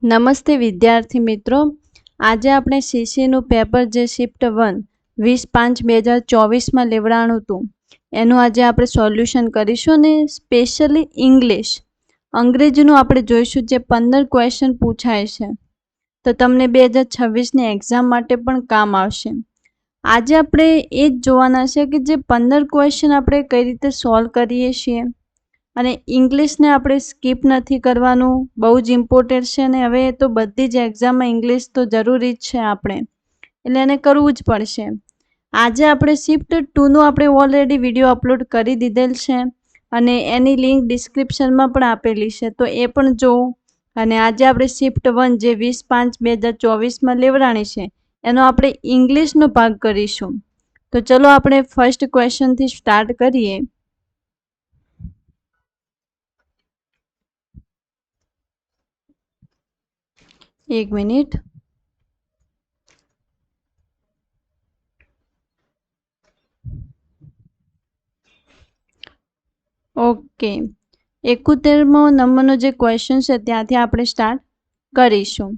નમસ્તે વિદ્યાર્થી મિત્રો, આજે આપણે સીસીનું પેપર જે શિફ્ટ 1 20/5/2024માં લેવડાણું હતું એનું આજે આપણે સોલ્યુશન કરીશું ને સ્પેશિયલી અંગ્રેજીનું આપણે જોઈશું જે 15 ક્વેશ્ચન પૂછાય છે તો તમને 2026ની એક્ઝામ માટે પણ કામ આવશે. આજે આપણે એ જ જોવાના છે કે જે 15 ક્વેશ્ચન આપણે કઈ રીતે સોલ્વ કરીએ છીએ અને ઇંગ્લિશને આપણે સ્કીપ નથી કરવાનું, બહુ જ ઇમ્પોર્ટન્ટ છે અને હવે તો બધી જ એક્ઝામમાં ઇંગ્લિશ તો જરૂરી જ છે આપણે, એટલે એને કરવું જ પડશે. આજે આપણે શિફ્ટ 2નું આપણે ઓલરેડી વિડીયો અપલોડ કરી દીધેલ છે અને એની લિંક ડિસ્ક્રિપ્શનમાં પણ આપેલી છે, તો એ પણ જોવો. અને આજે આપણે શિફ્ટ 1 જે 20/5/2024માં લેવડાણી છે એનો આપણે ઇંગ્લિશનો ભાગ કરીશું. તો ચલો આપણે ફર્સ્ટ ક્વેશ્ચનથી સ્ટાર્ટ કરીએ. એક મિનિટ. ઓકે, 71મો નંબરનો જે ક્વેશ્ચન છે ત્યાંથી આપણે સ્ટાર્ટ કરીશું.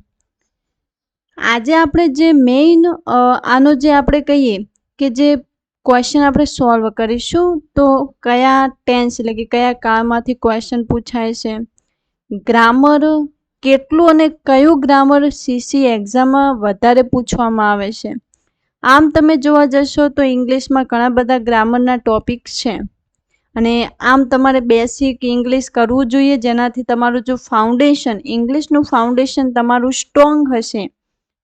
આજે આપણે જે મેઇન આનો જે આપણે કહીએ કે જે ક્વેશ્ચન આપણે સોલ્વ કરીશું તો કયા ટેન્સ એટલે કે કયા કાળમાંથી ક્વેશ્ચન પૂછાય છે, ગ્રામર કેટલું અને કયું ગ્રામર સીસી એક્ઝામમાં વધારે પૂછવામાં આવે છે. આમ તમે જોવા જશો તો ઇંગ્લિશમાં ઘણા બધા ગ્રામરના ટોપિક્સ છે અને આમ તમારે બેસિક ઇંગ્લિશ કરવું જોઈએ, જેનાથી તમારું જો ફાઉન્ડેશન ઇંગ્લિશનું ફાઉન્ડેશન તમારું સ્ટ્રોંગ હશે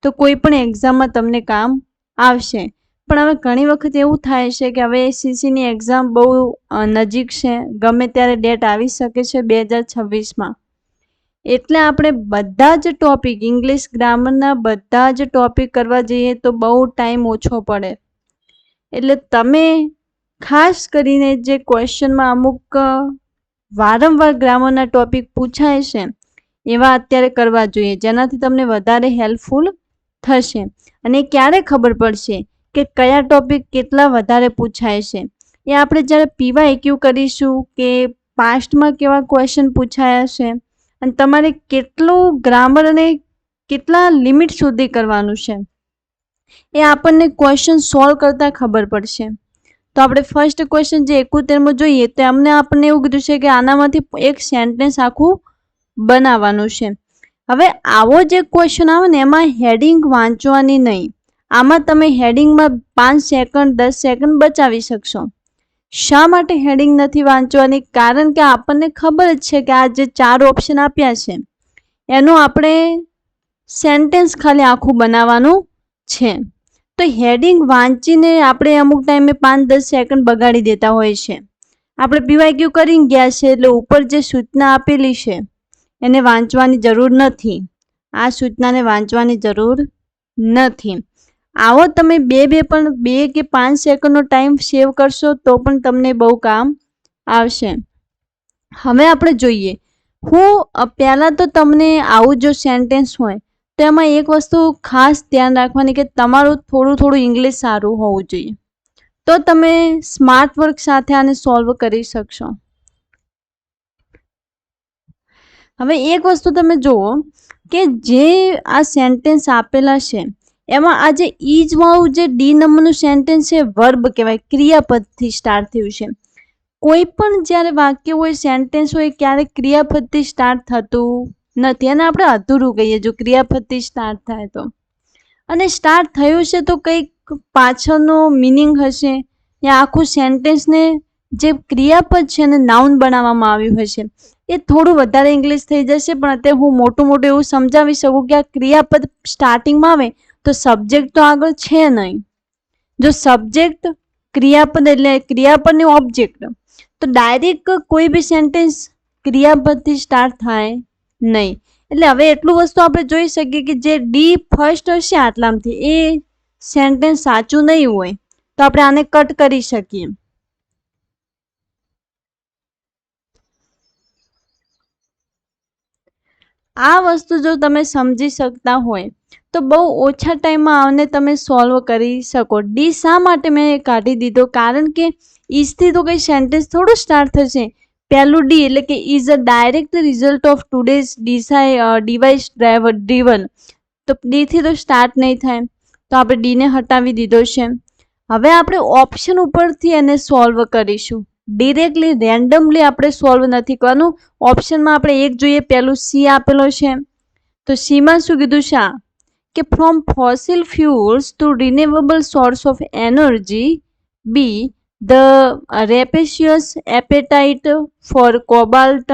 તો કોઈ પણ એક્ઝામમાં તમને કામ આવશે. પણ હવે ઘણી વખત એવું થાય છે કે હવે સીસીની એક્ઝામ બહુ નજીક છે, ગમે ત્યારે ડેટ આવી શકે છે 2026માં, એટલે આપણે બધા જ ટોપિક ઇંગ્લિશ ગ્રામરના બધા જ ટોપિક કરવા જઈએ તો બહુ ટાઈમ ઓછો પડે. એટલે તમે ખાસ કરીને જે ક્વેશ્ચનમાં અમુક વારંવાર ગ્રામરના ટોપિક પૂછાય છે એવા અત્યારે કરવા જોઈએ, જેનાથી તમને વધારે હેલ્પફુલ થશે. અને ક્યારે ખબર પડશે કે કયા ટોપિક કેટલા વધારે પૂછાય છે એ આપણે જ્યારે PYQ કરીશું કે પાસ્ટમાં કેવા ક્વેશ્ચન પૂછાયા છે અને તમારે કેટલું ગ્રામર અને કેટલા લિમિટ સુધી કરવાનું છે એ આપણને ક્વેશ્ચન સોલ્વ કરતાં ખબર પડશે. તો આપણે ફર્સ્ટ ક્વેશ્ચન જે 71મો જોઈએ તો આપણને એવું કીધું છે કે આનામાંથી એક સેન્ટેન્સ આખું બનાવવાનું છે. હવે આવો જે ક્વેશ્ચન આવે ને એમાં હેડિંગ વાંચવાની નહીં. આમાં તમે હેડિંગમાં 5 સેકન્ડ 10 સેકન્ડ બચાવી શકશો. શા માટે હેડિંગ નથી વાંચવાની? કારણ કે આપણને ખબર જ છે કે આ જે 4 ઓપ્શન આપ્યા છે એનું આપણે સેન્ટેન્સ ખાલી આખું બનાવવાનું છે. તો હેડિંગ વાંચીને આપણે અમુક ટાઈમે 5-10 સેકન્ડ બગાડી દેતા હોય છે. આપણે PYQ કરી ગયા છે એટલે ઉપર જે સૂચના આપેલી છે એને વાંચવાની જરૂર નથી, આ સૂચનાને વાંચવાની જરૂર નથી. આવો તમે બે કે 5 સેકન્ડનો ટાઈમ સેવ કરશો તો પણ તમને બહુ કામ આવશે. હવે આપણે જોઈએ, હું પહેલાં તો તમને આવું જો સેન્ટેન્સ હોય તો એમાં એક વસ્તુ ખાસ ધ્યાન રાખવાની કે તમારું થોડું ઇંગ્લિશ સારું હોવું જોઈએ, તો તમે સ્માર્ટ વર્ક સાથે આને સોલ્વ કરી શકશો. હવે એક વસ્તુ તમે જુઓ કે જે આ સેન્ટેન્સ આપેલા છે એમાં આ જે ઇઝ વાળું જે ડી નંબરનું સેન્ટેન્સ છે વર્બ કહેવાય, ક્રિયાપદથી સ્ટાર્ટ થયું છે. કોઈ પણ જ્યારે વાક્ય હોય સેન્ટેન્સ હોય ક્યારેક ક્રિયાપદથી સ્ટાર્ટ થતું નથી, અને આપણે અધૂરું કહીએ જો ક્રિયાપદથી સ્ટાર્ટ થાય તો. અને સ્ટાર્ટ થયું છે તો કંઈક પાછળનો મિનિંગ હશે, યા આખું સેન્ટેન્સને જે ક્રિયાપદ છે એને નાઉન બનાવવામાં આવ્યું હશે. એ થોડું વધારે ઇંગ્લિશ થઈ જશે, પણ અત્યારે હું મોટું એવું સમજાવી શકું કે આ ક્રિયાપદ સ્ટાર્ટિંગમાં આવે તો સબ્જેક્ટ તો આગળ છે નહીં. જો સબ્જેક્ટ ક્રિયાપદ એટલે ક્રિયાપદની ઓબ્જેક્ટ, તો ડાયરેક્ટ કોઈ બી સેન્ટેન્સ ક્રિયાપદથી સ્ટાર્ટ થાય નહીં. એટલે હવે એટલું વસ્તુ આપણે જોઈ શકીએ કે જે ડી ફર્સ્ટ હશે આટલામાંથી એ સેન્ટેન્સ સાચું નહીં હોય તો આપણે આને કટ કરી શકીએ. આ વસ્તુ જો તમે સમજી શકતા હોય તો બહુ ઓછા ટાઈમમાં આને તમે સોલ્વ કરી શકો. ડી શા માટે મેં કાઢી દીધો? કારણ કે ઈઝથી તો કંઈ સેન્ટેન્સ થોડું સ્ટાર્ટ થશે, પહેલું ડી એટલે કે is a direct result of today's device driven, તો ડી થી તો સ્ટાર્ટ નહીં થાય, તો આપણે ડી ને હટાવી દીધો છે. હવે આપણે ઓપ્શન ઉપરથી એને સોલ્વ કરીશું. ડિરેક્ટલી રેન્ડમલી આપણે સોલ્વ નથી કરવાનું. ઓપ્શનમાં આપણે એક જોઈએ, પહેલું સી આપેલો છે, તો સીમાં શું કીધું છે કે from fossil fuels to renewable source of energy. B the rapacious appetite for cobalt.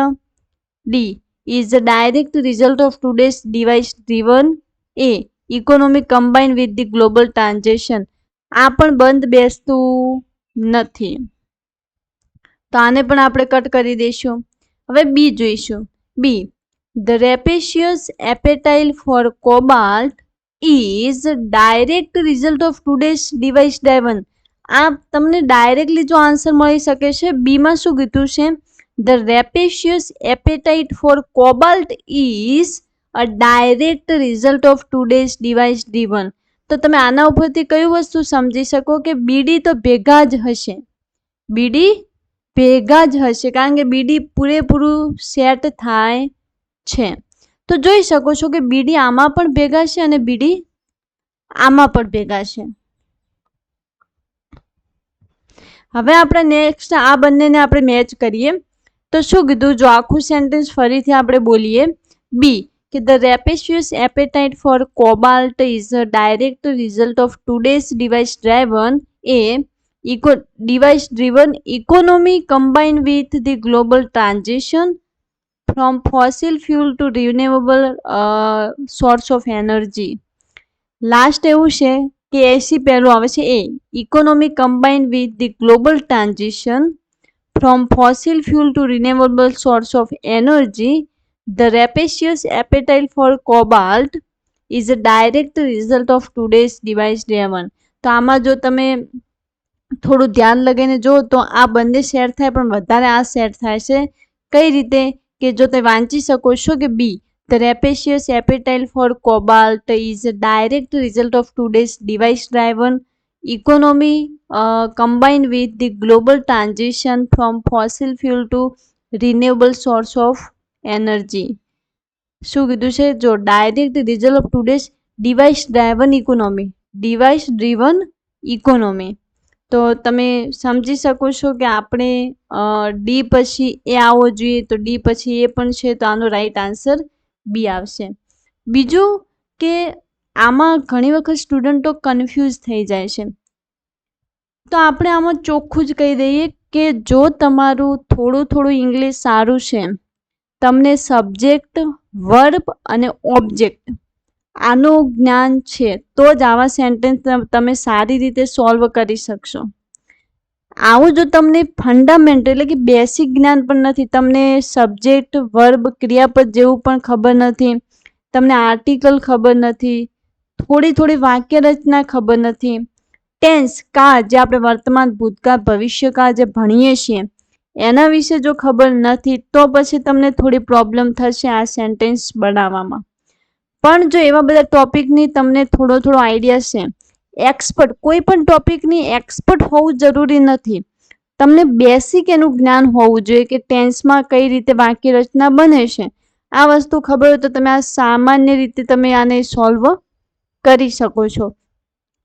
D is the direct result of today's device driven. A economy combine with the global transaction. આ પણ બંધ બેસતું નથી, તો આને પણ આપણે કટ કરી દઈશું. હવે બી જોઈશું. B the rapacious appetite for cobalt is direct result of today's device driven. આ તમને ડાયરેક્ટલી જો આન્સર મળી શકે છે. બીમાં શું કીધું છે? The rapacious appetite for cobalt is a direct result of today's device driven. તો તમે આના ઉપરથી કઈ વસ્તુ સમજી શકો કે બીડી તો ભેગા જ હશે, બીડી ભેગા જ હશે, કારણ કે બીડી પૂરેપૂરું સેટ થાય છે. તો જોઈ શકો છો કે બીડી આમાં પણ ભેગા છે અને બીડી આમાં પણ ભેગા છે. હવે આપણે નેક્સ્ટ આ બંનેને આપણે મેચ કરીએ, તો શું કીધું? જો આખું સેન્ટેન્સ ફરીથી આપણે બોલીએ. બી કે the rapacious appetite for cobalt is a direct result of today's device driven. A device driven economy combine with the global transaction from fossil fuel to renewable source of energy. Last એવું છે કે AC પહેલું આવે છે A economy combine with the global transaction from fossil fuel to renewable source of energy. The rapacious appetite for cobalt is a direct result of today's device driven. તો આમાં જો તમે થોડું ધ્યાન લગાવીને જો તો આ બંને સેટ થાય, પણ વધારે આ સેટ થાય છે. કઈ રીતે? કે જો તમે વાંચી શકો છો કે B the rapacious appetite for cobalt is a direct result of today's device driven economy combine with the global transaction from fossil fuel to renewable source of energy. શું કીધું છે? જો direct result of today's device driven economy, device driven economy. તો તમે સમજી શકો છો કે આપણે ડી પછી એ આવવો જોઈએ, તો ડી પછી એ પણ છે, તો આનો રાઈટ આન્સર બી આવશે. બીજું કે આમાં ઘણી વખત સ્ટુડન્ટો કન્ફ્યુઝ થઈ જાય છે, તો આપણે આમાં ચોખ્ખું જ કહી દઈએ કે જો તમારું થોડું ઇંગ્લિશ સારું છે, તમને સબ્જેક્ટ, વર્બ અને ઓબ્જેક્ટ આનું જ્ઞાન છે, તો જ આવા સેન્ટેન્સ તમે સારી રીતે સોલ્વ કરી શકશો. આવું જો તમને ફંડામેન્ટ એટલે કે બેસિક જ્ઞાન પણ નથી, તમને સબ્જેક્ટ, વર્બ, ક્રિયાપદ જેવું પણ ખબર નથી, તમને આર્ટિકલ ખબર નથી, થોડી વાક્ય રચના ખબર નથી, ટેન્સ કાળ જે આપણે વર્તમાન, ભૂતકાળ, ભવિષ્યકાળ જે ભણીએ છીએ એના વિશે જો ખબર નથી, તો પછી તમને થોડી પ્રોબ્લેમ થશે આ સેન્ટેન્સ બનાવવામાં. પણ જો એવા બધા ટોપિકની તમને થોડો આઈડિયા છે, એક્સપર્ટ, કોઈ પણ ટોપિકની એક્સપર્ટ હોવું જરૂરી નથી, તમને બેસિક એનું જ્ઞાન હોવું જોઈએ કે ટેન્સમાં કઈ રીતે વાક્ય રચના બને છે. આ વસ્તુ ખબર હોય તો તમે આ સામાન્ય રીતે તમે આને સોલ્વ કરી શકો છો.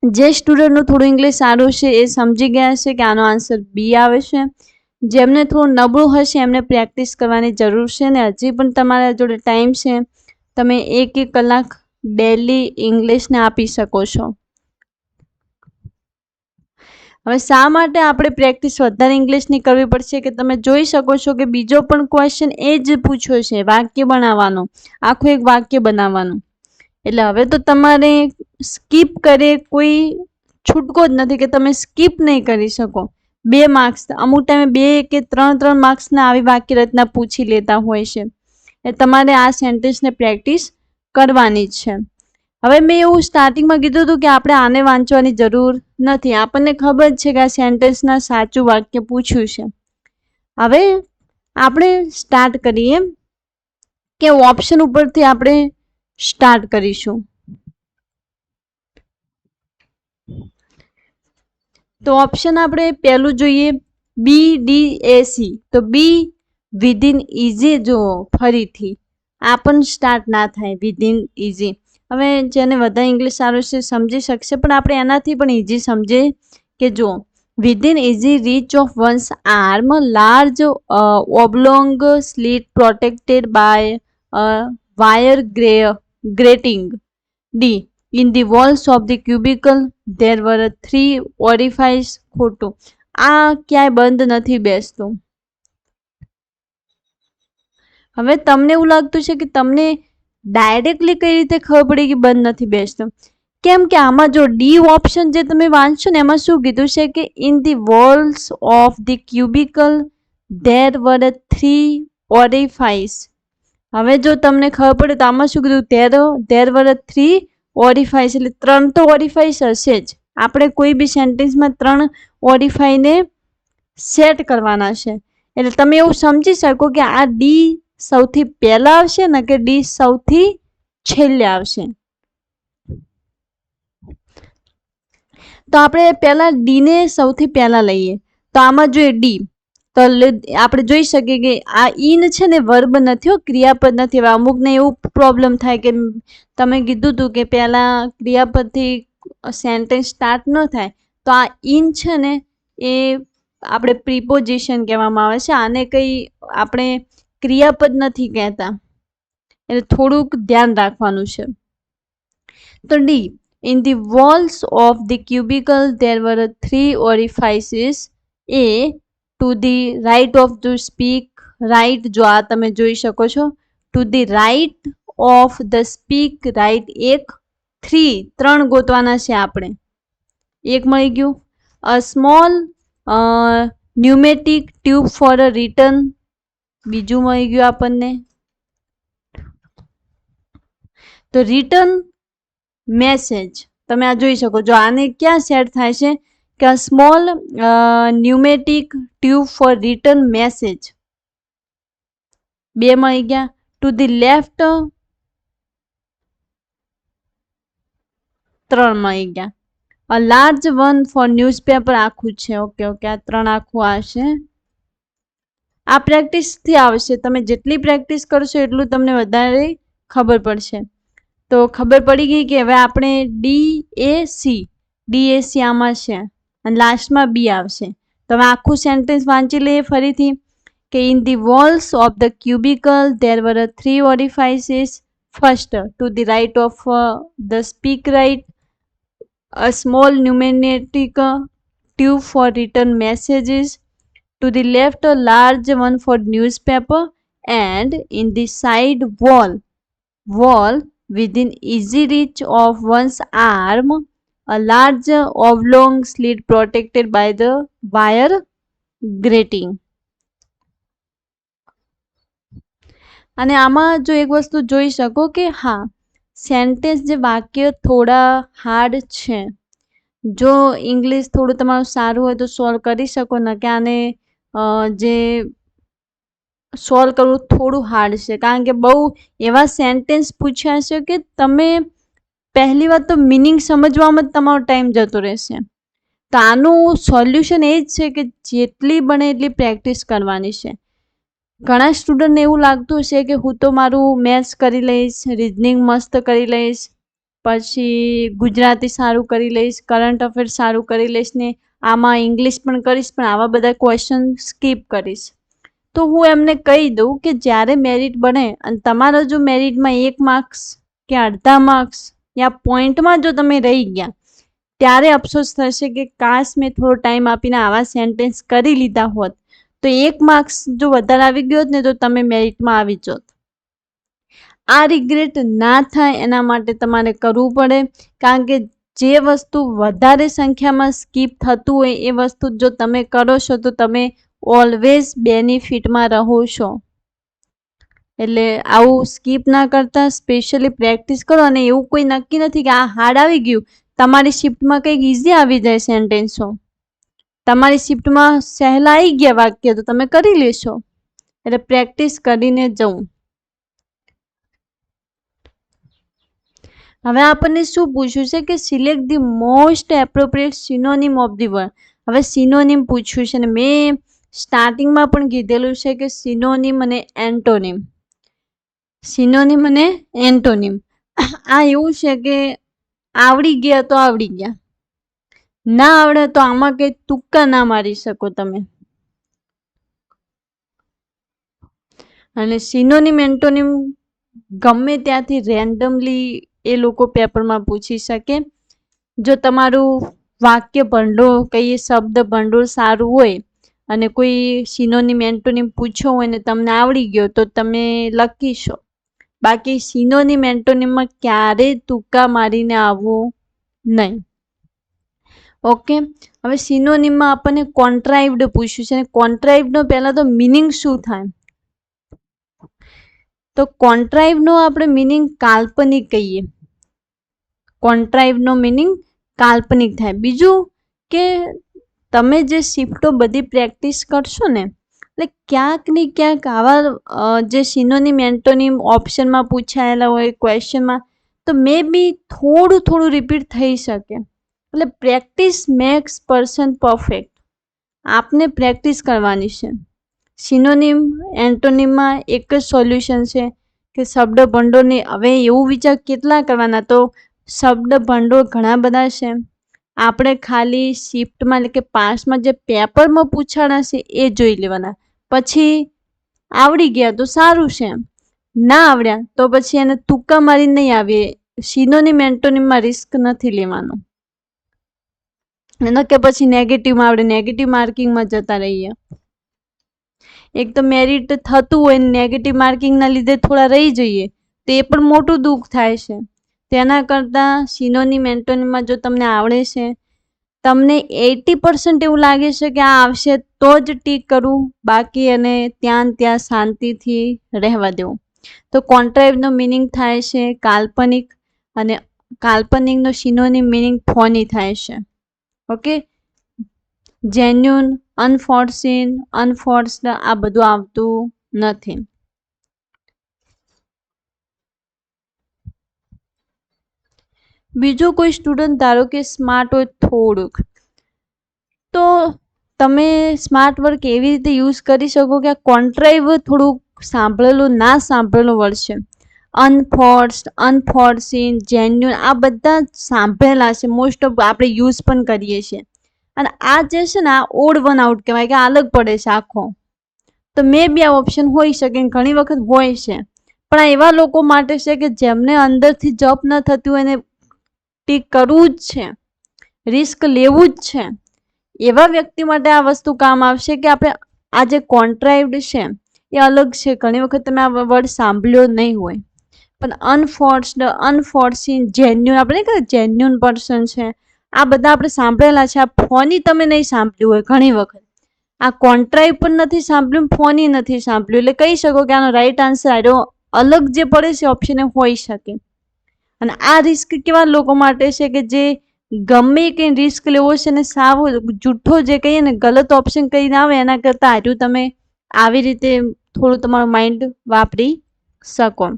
જે સ્ટુડન્ટનું થોડું ઇંગ્લિશ સારું છે એ સમજી ગયા છે કે આનો આન્સર બી આવે છે. જેમને થોડું નબળું હશે એમને પ્રેક્ટિસ કરવાની જરૂર છે, ને હજી પણ તમારા જોડે ટાઈમ છે, તમે 1 કલાક ડેલી ઇંગ્લિશને આપી શકો છો. હવે શા માટે આપણે પ્રેક્ટિસ વધારે ઇંગ્લિશની કરવી પડશે કે તમે જોઈ શકો છો કે બીજો પણ ક્વેશ્ચન એ જ પૂછ્યો છે, વાક્ય બનાવવાનો, આખું એક વાક્ય બનાવવાનું. એટલે હવે તો તમારે સ્કીપ કરે કોઈ છૂટકો જ નથી કે તમે સ્કીપ નહીં કરી શકો. 2 માર્ક્સ, અમુક ટાઈમે 2 કે 3 માર્ક્સના આવી વાક્ય રચના પૂછી લેતા હોય છે, એટલે તમારે આ સેન્ટેન્સને પ્રેક્ટિસ કરવાની જ છે. હવે મેં એવું સ્ટાર્ટિંગમાં કીધું હતું કે આપણે આને વાંચવાની જરૂર નથી, આપણને ખબર છે કે આ સેન્ટેન્સના સાચું વાક્ય પૂછ્યું છે. હવે આપણે સ્ટાર્ટ કરીએ કે ઓપ્શન ઉપરથી આપણે સ્ટાર્ટ કરીશું. તો ઓપ્શન આપણે પહેલું જોઈએ BDAC. તો બી વિધિન ઇઝી જુઓ ફરીથી, આ પણ સ્ટાર્ટ ના થાય વિધિન ઇઝી. હવે જેને વધારે ઇંગ્લિશ સારું છે સમજી શકશે, પણ આપણે એનાથી પણ ઇઝી સમજીએ કે જુઓ within easy reach of one's arm large oblong slit protected by wire grating. D in the walls of the cubicle there were 3 orifice. ખોટું, આ ક્યાંય બંધ નથી બેસતું. હવે તમને એવું લાગતું છે કે તમને ડાયરેક્ટલી કઈ રીતે ખબર પડી કે બંધ નથી બેસતું? કેમ કે આમાં જો ડી ઓપ્શન જે તમે વાંચશો ને એમાં શું કીધું છે કે in the walls of the cubicle there were 3 orifice. હવે જો તમને ખબર પડે તો આમાં શું કીધું ધેર વર 3 ઓરિફાઇસ, એટલે 3 તો ઓરિફાઇસ હશે જ. આપણે કોઈ બી સેન્ટેન્સમાં 3 ઓરિફાઈને સેટ કરવાના છે, એટલે તમે એવું સમજી શકો કે આ ડી સૌથી પહેલા આવશે ને કે ડી સૌથી છેલ્લે આવશે. તો આપણે પહેલા ડી ને સૌથી પહેલા લઈએ, તો આમાં જોઈએ ડી, તો આપણે જોઈ શકીએ કે આ ઇન છે ને વર્બ નથી, ક્રિયાપદ નથી. હવે અમુકને એવું પ્રોબ્લેમ થાય કે તમે કીધું હતું કે પહેલા ક્રિયાપદથી સેન્ટેન્સ સ્ટાર્ટ ન થાય, તો આ ઇન છે ને એ આપણે પ્રિપોઝિશન કહેવામાં આવે છે, આને કંઈ આપણે ક્રિયાપદ નથી કહેતા, એટલે થોડુંક ધ્યાન રાખવાનું છે. તો D in the walls of the cubicle there were 3 orifices. એ to the right of to speak right, જો આ તમે જોઈ શકો છો, to the right of the speak right. 3 ગોતવાના છે આપણે, એક મળી ગયું. A small pneumatic tube for a return, બીજું મળી ગયું આપણને. તો રિટર્ન મેસેજ તમે આ જોઈ શકો છો, આને ક્યાં સેટ થાય છે કે small pneumatic tube for return message. 2 મળી ગયા. ટુ ધી લેફ્ટ 3 મળી ગયા. A large one for newspaper આખું છે. ઓકે ઓકે, આ 3 આખું આવશે. આ પ્રેક્ટિસથી આવશે, તમે જેટલી પ્રેક્ટિસ કરશો એટલું તમને વધારે ખબર પડશે. તો ખબર પડી ગઈ કે હવે આપણે ડી એ સી આમાં છે અને લાસ્ટમાં બી આવશે. તો હવે આખું સેન્ટેન્સ વાંચી લઈએ ફરીથી કે in the walls of the cubicle there were 3 orifices. First to the right of the speak right, a small pneumatic tube for written messages, to the left a large one for newspaper, and in the side wall within easy reach of one's arm a large oblong slit protected by the wire grating. અને આમાં જો એક વસ્તુ જોઈ શકો કે હા, sentence જે વાક્ય થોડા હાર્ડ છે, જો ઇંગ્લિશ થોડું તમારું સારું હોય તો સોલ્વ કરી શકો ને, કે આને જે સોલ્વ કરવું થોડું હાર્ડ છે, કારણ કે બહુ એવા સેન્ટેન્સ પૂછ્યા છે કે તમે પહેલી વાત તો મિનિંગ સમજવામાં જ તમારો ટાઈમ જતો રહેશે. તો આનું સોલ્યુશન એ જ છે કે જેટલી બને એટલી પ્રેક્ટિસ કરવાની છે. ઘણા સ્ટુડન્ટને એવું લાગતું છે કે હું તો મારું મેથ્સ કરી લઈશ, રીઝનિંગ મસ્ત કરી લઈશ, પછી ગુજરાતી સારું કરી લઈશ, કરંટ અફેર સારું કરી લઈશ ને આમાં ઇંગ્લિશ પણ કરીશ, પણ આવા બધા ક્વેશ્ચન સ્કીપ કરીશ. તો હું એમને કહી દઉં કે જ્યારે મેરિટ બને અને તમારા જો મેરિટમાં 1 માર્ક્સ કે અડધા માર્ક્સ યા પોઈન્ટમાં જો તમે રહી ગયા, ત્યારે અફસોસ થશે કે કાશ મેં થોડો ટાઈમ આપીને આવા સેન્ટેન્સ કરી લીધા હોત, તો 1 માર્ક્સ જો વધારે આવી ગયો હોત ને તો તમે મેરિટમાં આવી જોત. આ રિગ્રેટ ના થાય એના માટે તમારે કરવું પડે, કારણ કે જે વસ્તુ વધારે સંખ્યામાં સ્કીપ થતું હોય એ વસ્તુ જો તમે કરો છો તો તમે ઓલવેઝ બેનિફિટમાં રહો છો. એટલે આવું સ્કીપ ના કરતા સ્પેશિયલી પ્રેક્ટિસ કરો. અને એવું કોઈ નક્કી નથી કે આ હાર્ડ આવી ગયું, તમારી શિફ્ટમાં કંઈક ઇઝી આવી જાય સેન્ટેન્સો, તમારી શિફ્ટમાં સહેલા આવી ગયા વાક્ય તો તમે કરી લેશો. એટલે પ્રેક્ટિસ કરીને જવું. હવે આપણને શું પૂછ્યું છે કે select the most appropriate synonym of the word. હવે સિનોનિમ પૂછ્યું છે ને મેં સ્ટાર્ટિંગમાં પણ કીધેલું છે કે સિનોનિમ અને એન્ટોનિમ. સિનોનિમ અને એન્ટોનિમ આ એવું છે કે આવડી ગયા તો આવડી ગયા, ના આવડે તો આમાં કઈ તુક્કા ના મારી શકો તમે. અને સિનોનિમ એન્ટોનિમ ગમે ત્યાંથી રેન્ડમલી એ લોકો પેપરમાં પૂછી શકે. જો તમારું વાક્ય ભંડોળ કઈ શબ્દ ભંડોળ સારું હોય અને કોઈ સિનોનિમ એન્ટોનિમ પૂછ્યો હોય ને તમને આવડી ગયો તો તમે લખી શકો. બાકી સિનોનિમ એન્ટોનિમમાં ક્યારેય તુક્કા મારીને આવવું નહીં. ઓકે, હવે સિનોનિમમાં આપણને કોન્ટ્રાઇવ્ડ પૂછ્યું છે. કોન્ટ્રાઇવ્ડનો પહેલા તો મિનિંગ શું થાય? તો કોન્ટ્રાઇવ્ડનો આપણે મિનિંગ કાલ્પનિક કહીએ. કોન્ટ્રાઇવ્ડનો મિનિંગ કાલ્પનિક થાય. બીજું કે તમે જે શિફ્ટો બધી પ્રેક્ટિસ કરશો ને, એટલે ક્યાંક ને ક્યાંક આવા જે સિનોનિમ એન્ટોનિમ ઓપ્શનમાં પૂછાયેલા હોય ક્વેશ્ચનમાં, તો મે બી થોડું થોડું રિપીટ થઈ શકે. એટલે પ્રેક્ટિસ મેક્સ પર્સન પરફેક્ટ. આપને પ્રેક્ટિસ કરવાની છે. સિનોનિમ એન્ટોનિમમાં એક જ સોલ્યુશન છે કે શબ્દ ભંડોળની. હવે એવું વિચાર કેટલા કરવાના, તો શબ્દ ભંડોળ ઘણા બધા છે. આપણે ખાલી શિફ્ટમાં એટલે કે પાસમાં જે પેપરમાં પૂછાણા છે એ જોઈ લેવાના. પછી આવડી ગયા તો સારું છે, ના આવડ્યા તો પછી એને તુક્કા મારી નહીં આવીએ. સિનોનિમ એન્ટોનિમમાં રિસ્ક નથી લેવાનો. એનો કે પછી નેગેટિવમાં આપણે નેગેટિવ માર્કિંગમાં જતા રહીએ. એક તો મેરિટ થતું હોય નેગેટિવ માર્કિંગના લીધે થોડા રહી જઈએ તો એ પણ મોટું દુઃખ થાય છે. તેના કરતાં સિનોનિમ એન્ટોનિમમાં જો તમને આવડે છે, તમને 80% એવું લાગે છે કે આ આવશે તો જ ટીક કરવું, બાકી અને ત્યાં શાંતિથી રહેવા દેવું. તો કોન્ટ્રાઇવ્ડનો મિનિંગ થાય છે કાલ્પનિક, અને કાલ્પનિકનો સિનોનિમ મિનિંગ ફોની થાય છે. ઓકે, જેન્યુન, અનફોર્સીન, અનફોર્સ્ડ આ બધું આવતું નથી. બીજો કોઈ સ્ટુડન્ટ ધારો કે સ્માર્ટ હોય થોડુંક, તો તમે સ્માર્ટ વર્ક એવી રીતે યુઝ કરી શકો કે આ કોન્ટ્રાઇવ થોડુંક સાંભળેલું ના સાંભળેલું વર્ડ છે. અનફોર્સ્ડ, અનફોર્સીન, જેન્યુન આ બધા સાંભળેલા છે, મોસ્ટ ઓફ આપણે યુઝ પણ કરીએ છીએ. અને આ જે છે ને આ ઓડ વન આઉટ કહેવાય કે અલગ પડે છે આખો. તો મે બી આ ઓપ્શન હોઈ શકે, ઘણી વખત હોય છે. પણ આ એવા લોકો માટે છે કે જેમને અંદરથી જપ ન થતું હોય ને ટીક કરવું જ છે, રિસ્ક લેવું જ છે, એવા વ્યક્તિ માટે આ વસ્તુ કામ આવશે કે આપણે આ જે કોન્ટ્રાઇવ્ડ છે એ અલગ છે. ઘણી વખત તમે આ વર્ડ સાંભળ્યો નહીં હોય, પણ અનફોર્સ્ડ, અનફોર્સીન, જેન્યુન આપણે કહીએ જેન્યુન પર્સન છે, આ બધા આપણે સાંભળેલા છે. આ ફોની તમે નહીં સાંભળ્યું હોય ઘણી વખત. આ કોન્ટ્રાઇવ પણ નથી સાંભળ્યું, ફોની નથી સાંભળ્યું, એટલે કહી શકો કે આનો રાઈટ આન્સર આનો અલગ જે પડે છે ઓપ્શન એ હોઈ શકે. અને આ રિસ્ક કેવા લોકો માટે છે કે જે ગમે કંઈ રિસ્ક લેવો છે ને સાવ જૂઠો જે કહીએ ને ગલત ઓપ્શન કરીને આવે એના કરતાં આર્યું તમે આવી રીતે થોડું તમારું માઇન્ડ વાપરી શકો.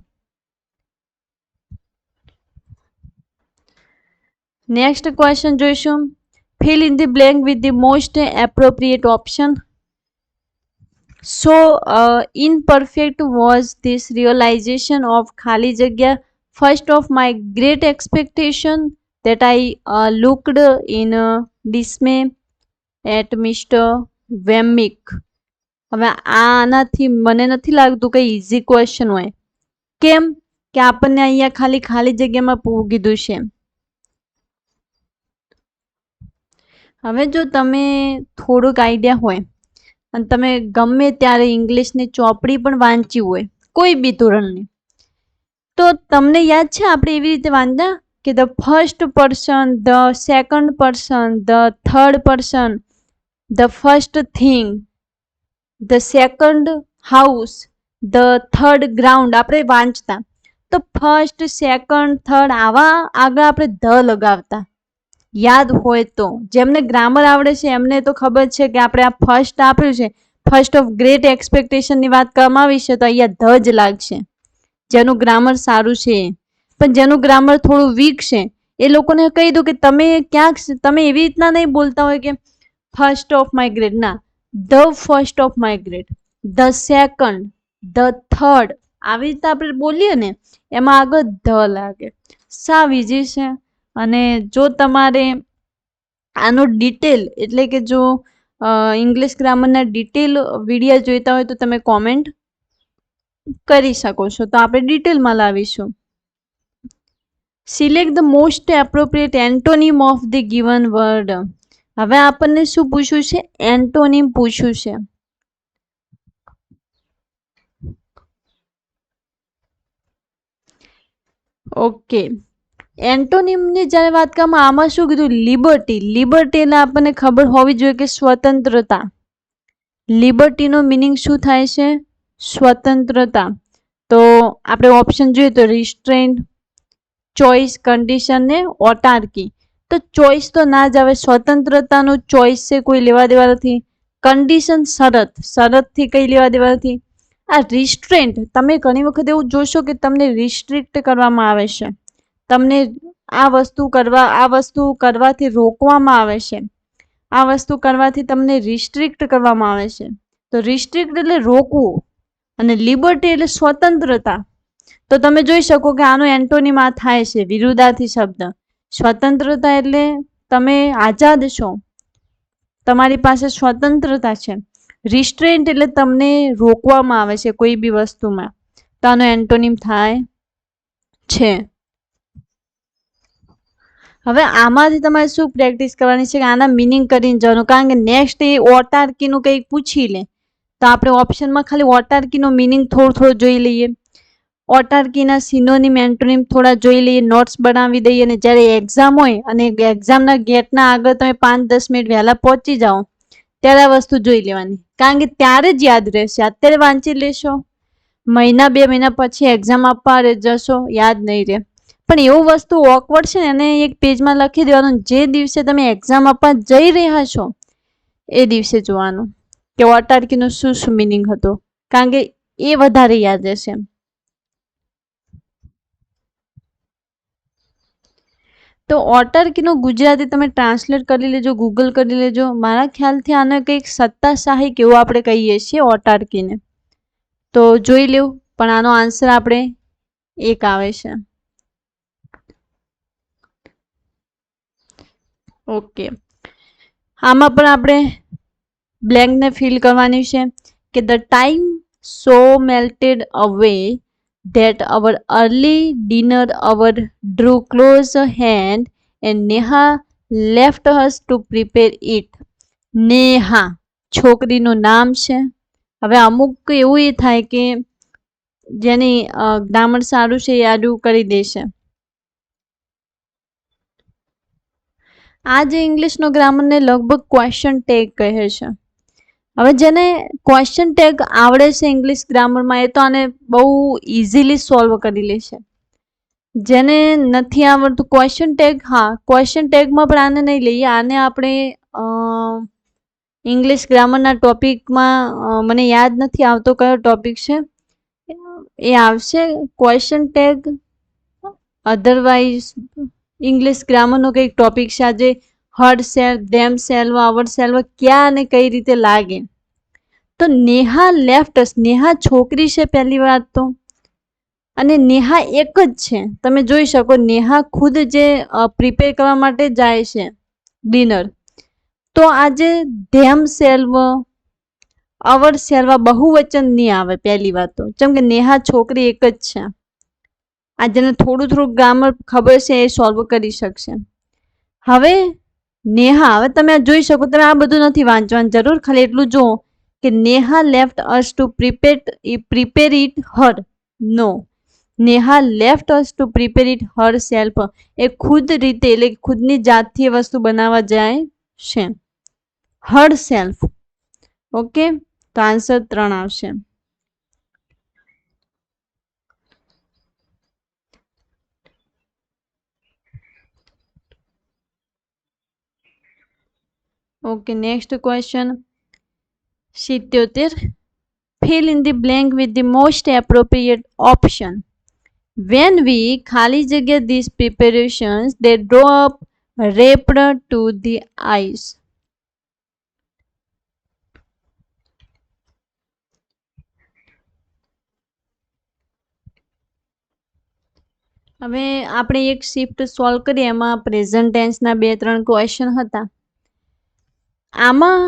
નેક્સ્ટ ક્વેશ્ચન જોઈશું. Fill in the blank with the most appropriate option. So imperfect was this realization of ખાલી જગ્યા first of my great expectation that I looked in dismay at Mr. Wemmick. હવે આનાથી મને નથી લાગતું કે ઇઝી ક્વેશ્ચન હોય. કેમ કે આપણને અહીંયા ખાલી જગ્યામાં કીધું છે. હવે જો તમે થોડુંક આઈડિયા હોય અને તમે ગમે ત્યારે ઇંગ્લિશની ચોપડી પણ વાંચી હોય કોઈ બી ધોરણની, તો તમને યાદ છે આપણે એવી રીતે વાંચતા કે the first person, the second person, the third person, the first thing, the second house, the third ground આપણે વાંચતા. તો ફર્સ્ટ, સેકન્ડ, થર્ડ આવા આગળ આપણે ધ લગાવતા. યાદ હોય તો જેમને ગ્રામર આવડે છે એમને તો ખબર છે કે આપણે આ ફર્સ્ટ આપ્યું છે, ફર્સ્ટ ઓફ ગ્રેટ એક્સપેક્ટેશનની વાત કરવામાં આવી છે તો અહીંયા ધ જ લાગશે, જેનું ગ્રામર સારું છે. પણ જેનું ગ્રામર થોડું વીક છે એ લોકોને કહી દો કે તમે ક્યાંક તમે એવી રીતના નહીં બોલતા હોય કે ફર્સ્ટ ઓફ માય ગ્રેડ, ના, the first of migrate, the second, the third, આવી રીતે આપણે બોલીએ ને એમાં આગળ ધ લાગે. સાવ ઈઝી છે. અને જો તમારે આનો ડિટેલ એટલે કે જો ઇંગ્લિશ ગ્રામરના ડિટેલ વિડીયો જોઈતા હોય તો તમે કોમેન્ટ કરી શકો છો, તો આપણે ડિટેલમાં લાવીશું. Select the most appropriate antonym of the given word. હવે આપણને શું પૂછ્યું છે? એન્ટોનિમ પૂછ્યું છે. ઓકે, એન્ટોનિમની જ્યારે વાત કરવામાં આમાં શું કીધું? લિબર્ટી. લિબર્ટી એટલે આપણને ખબર હોવી જોઈએ કે સ્વતંત્રતા. લિબર્ટીનો મિનિંગ શું થાય છે? સ્વતંત્રતા. તો આપણે ઓપ્શન જોઈએ તો રિસ્ટ્રેન્ટ, ચોઇસ, કન્ડિશન ને ઓટાર્કી. તો ચોઇસ તો ના જ આવે, સ્વતંત્રતાનું ચોઇસ છે, કોઈ લેવા દેવા નથી. કન્ડિશન શરત, શરતથી કઈ લેવા દેવા નથી. આ રિસ્ટ્રેન્ટ, તમે ઘણી વખત એવું જોશો કે તમને રિસ્ટ્રિક્ટ કરવામાં આવે છે, તમને આ વસ્તુ કરવાથી રોકવામાં આવે છે, આ વસ્તુ કરવાથી તમને રિસ્ટ્રિક્ટ કરવામાં આવે છે. તો રિસ્ટ્રિક્ટ એટલે રોકવું અને લિબર્ટી એટલે સ્વતંત્રતા. તો તમે જોઈ શકો કે આનો એન્ટોનિમ આ થાય છે, વિરુદ્ધાર્થી શબ્દ. સ્વતંત્રતા એટલે તમે આઝાદ છો, તમારી પાસે સ્વતંત્રતા છે. રિસ્ટ્રેન્ટ એટલે તમને રોકવામાં આવે છે કોઈ બી વસ્તુમાં, તો આનો એન્ટોનિમ થાય છે. હવે આમાંથી તમારે શું પ્રેક્ટિસ કરવાની છે કે આના મિનિંગ કરીને જવાનું, કારણ કે નેક્સ્ટ એ ઓટાર્કીનું કંઈક પૂછી લે તો આપણે ઓપ્શનમાં ખાલી ઓટાર્કીનો મિનિંગ થોડું જોઈ લઈએ, ઓટાર્કીના સિનોનિમ એન્ટોનિમ થોડા જોઈ લઈએ, નોટ્સ બનાવી દઈએ, અને જ્યારે એક્ઝામ હોય અને એક્ઝામના ગેટના આગળ તમે 5-10 મિનિટ વહેલા પહોંચી જાઓ ત્યારે આ વસ્તુ જોઈ લેવાની, કારણ કે ત્યારે જ યાદ રહેશે. અત્યારે વાંચી લેશો, મહિના 2 મહિના પછી એક્ઝામ આપવા જશો, યાદ નહીં રહે. પણ એવું વસ્તુ ઓકવર્ડ છે ને એને એક પેજમાં લખી દેવાનું, જે દિવસે તમે એક્ઝામ આપવા જઈ રહ્યા છો એ દિવસે જોવાનું કે ઓટાર્કીનો શું શું મિનિંગ હતો, કારણ કે એ વધારે યાદ રહેશે. તો ઓટાર્કીનો ગુજરાતી તમે ટ્રાન્સલેટ કરી લેજો, ગૂગલ કરી લેજો. મારા ખ્યાલથી આને કંઈક સત્તાશાહી કેવું આપણે કહીએ છીએ ઓટાર્કીને, તો જોઈ લેવું. પણ આનો આન્સર આપણે એક આવે છે. ઓકે, આમાં પણ આપણે બ્લેન્કને ફિલ કરવાની છે કે ધ ટાઈમ સો મેલ્ટેડ અવે that our early dinner hour drew close hand and Neha left us to prepare it. Neha છોકરીનું નામ છે. હવે અમુક એવું એ થાય કે જેની ગ્રામર સારું છે એ આડું કરી દેશે. આ જે ઇંગ્લિશનો ગ્રામરને લગભગ ક્વેશ્ચન ટેગ કહે છે. હવે જેને ક્વેશ્ચન ટેગ આવડે છે ઇંગ્લિશ ગ્રામરમાં એ તો આને બહુ ઇઝીલી સોલ્વ કરી લેશે. જેને નથી આવડતું ક્વેશ્ચન ટેગ, હા ક્વેશ્ચન ટેગમાં પણ આને નહીં લઈએ, આને આપણે ઇંગ્લિશ ગ્રામરના ટોપિકમાં મને યાદ નથી આવતો કયો ટોપિક છે એ આવશે ક્વેશ્ચન ટેગ. અધરવાઇઝ ઇંગ્લિશ ગ્રામરનો કંઈક ટોપિક છે, આજે હર્ડ સેલ, ધેમ સેલ્વ, અવર સેલ્વ ક્યાં અને કઈ રીતે લાગે. તો નેહા લેફ્ટ અસ, નેહા છોકરી છે પહેલી વાત તો, અને નેહા એક જ છે. તમે જોઈ શકો નેહા ખુદ જે પ્રિપેર કરવા માટે જાય છે ડિનર, તો આજે ધેમ સેલ્વ, અવર સેલ્વ બહુવચન નહીં આવે પહેલી વાત તો, જેમ કે નેહા છોકરી એક જ છે. આ જેને થોડું ગ્રામર ખબર છે એ સોલ્વ કરી શકશે. હવે નેહા, હવે તમે જોઈ શકો, તમે આ બધું નથી વાંચવાનું જરૂર, ખાલી એટલું જુઓ કે Neha left us to prepare it her. No, Neha left us to prepare it herself. એ ખુદ રીતે એટલે ખુદની જાતથી એ વસ્તુ બનાવવા જાય છે, હર સેલ્ફ. ઓકે, તો આન્સર 3 આવશે. Okay, next question 77. Fill in the blank with the most appropriate option. When we ખાલી જગ્યા these preparations they draw up wrapped to the eyes. હવે આપણે એક શિફ્ટ સોલ્વ કરીએ, એમાં પ્રેઝન્ટ ટેન્સના 2-3 ક્વેશ્ચન હતા. આમાં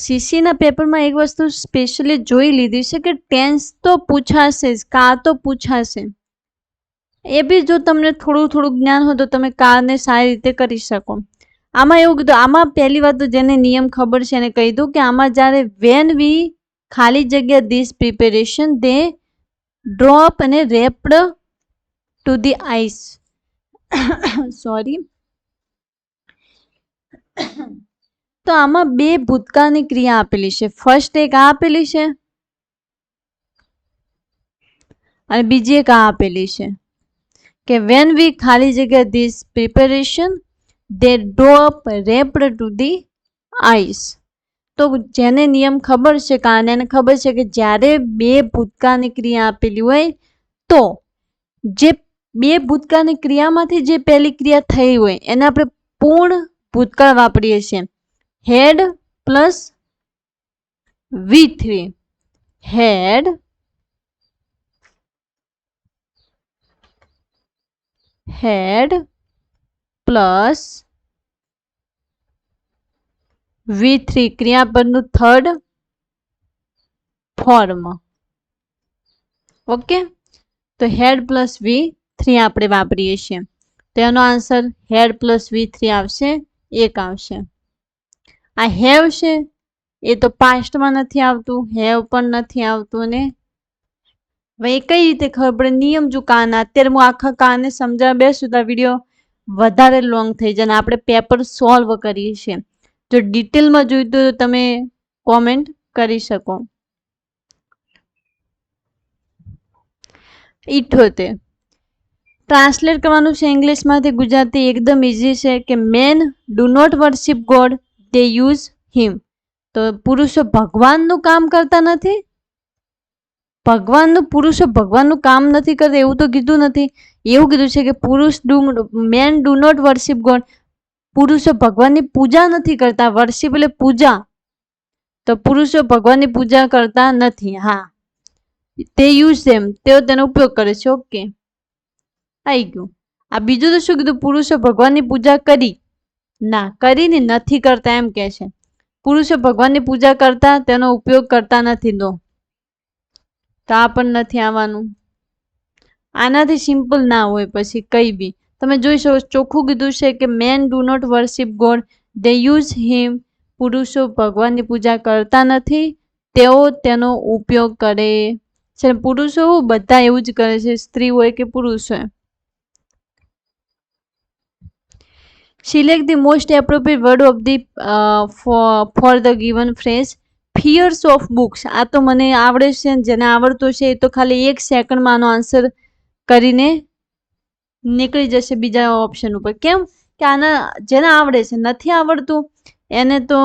સીસીના પેપરમાં એક વસ્તુ સ્પેશિયલી જોઈ લીધી છે કે ટેન્સ તો પૂછાશે જ, કા તો પૂછાશે. એ બી જો તમને થોડું જ્ઞાન હોય તો તમે કારને સારી રીતે કરી શકો. આમાં એવું કીધું, આમાં પહેલી વાત તો જેને નિયમ ખબર છે એને કહી દઉં કે આમાં જ્યારે વેન વી ખાલી જગ્યા ધીસ પ્રિપેરેશન દે ડ્રોપ અને રેપ્ડ ટુ ધી આઈસ સોરી. તો આમાં 2 ભૂતકાળની ક્રિયા આપેલી છે. ફર્સ્ટ એક આ આપેલી છે અને બીજી એક આ આપેલી છે કે વેન વી ખાલી જગ્યા this preparation they drop wrapped to the ice. તો જેને નિયમ ખબર છે કાને એને ખબર છે કે જ્યારે 2 ભૂતકાળની ક્રિયા આપેલી હોય તો જે 2 ભૂતકાળની ક્રિયામાંથી જે પહેલી ક્રિયા થઈ હોય એને આપણે પૂર્ણ ભૂતકાળ વાપરીએ છીએ. Had plus V3, had plus V3 ક્રિયાપદનું થર્ડ ફોર્મ. ઓકે, તો હેડ પ્લસ V3 આપણે વાપરીએ છીએ. તો એનો આન્સર હેડ પ્લસ V3 આવશે, 1 આવશે. આ હેવ છે એ તો પાસ્ટમાં નથી આવતું, હેવ પણ નથી આવતું. ને હવે એ કઈ રીતે ખબર પડે? નિયમ જો કાના, અત્યારે હું આખા કાને સમજાવવા બેસું તો વિડીયો વધારે લોંગ થઈ જાય. આપણે પેપર સોલ્વ કરીએ છીએ. જો ડિટેલમાં જોઈતું તો તમે કોમેન્ટ કરી શકો. 78 ટ્રાન્સલેટ કરવાનું છે ઇંગ્લિશમાંથી ગુજરાતી. એકદમ ઇઝી છે કે men do not worship God, they use him. તો પુરુષો ભગવાનનું કામ કરતા નથી. પુરુષો ભગવાનનું કામ નથી કરતા એવું તો કીધું નથી. એવું કીધું છે કે men do not worship God, પુરુષો ભગવાનની પૂજા નથી કરતા. વર્શિપ એટલે પૂજા, તો પુરુષો ભગવાનની પૂજા કરતા નથી. હા, તે યુઝ ધેમ, તેઓ તેનો ઉપયોગ કરે છે. ઓકે, આવી ગયું. આ બીજું તો શું કીધું? પુરુષો ભગવાનની પૂજા કરીને નથી કરતા એમ કે છે. પુરુષો ભગવાનની પૂજા કરતા, તેનો ઉપયોગ કરતા નથી. તો આ પણ નથી આવવાનું. આનાથી સિમ્પલ ના હોય પછી કઈ બી. તમે જોઈ શકો, ચોખ્ખું કીધું છે કે men do not worship God, they use him. પુરુષો ભગવાનની પૂજા કરતા નથી, તેઓ તેનો ઉપયોગ કરે છે. પુરુષો બધા એવું જ કરે છે, સ્ત્રી હોય કે પુરુષ હોય. Select the most appropriate word of the for the given phrase. Fierce of books, આ તો મને આવડે છે. જેને આવડતું છે એ તો ખાલી 1 સેકન્ડમાં આનો આન્સર કરીને નીકળી જશે બીજા ઓપ્શન ઉપર. કેમ કે આના જેને આવડે છે, નથી આવડતું એને તો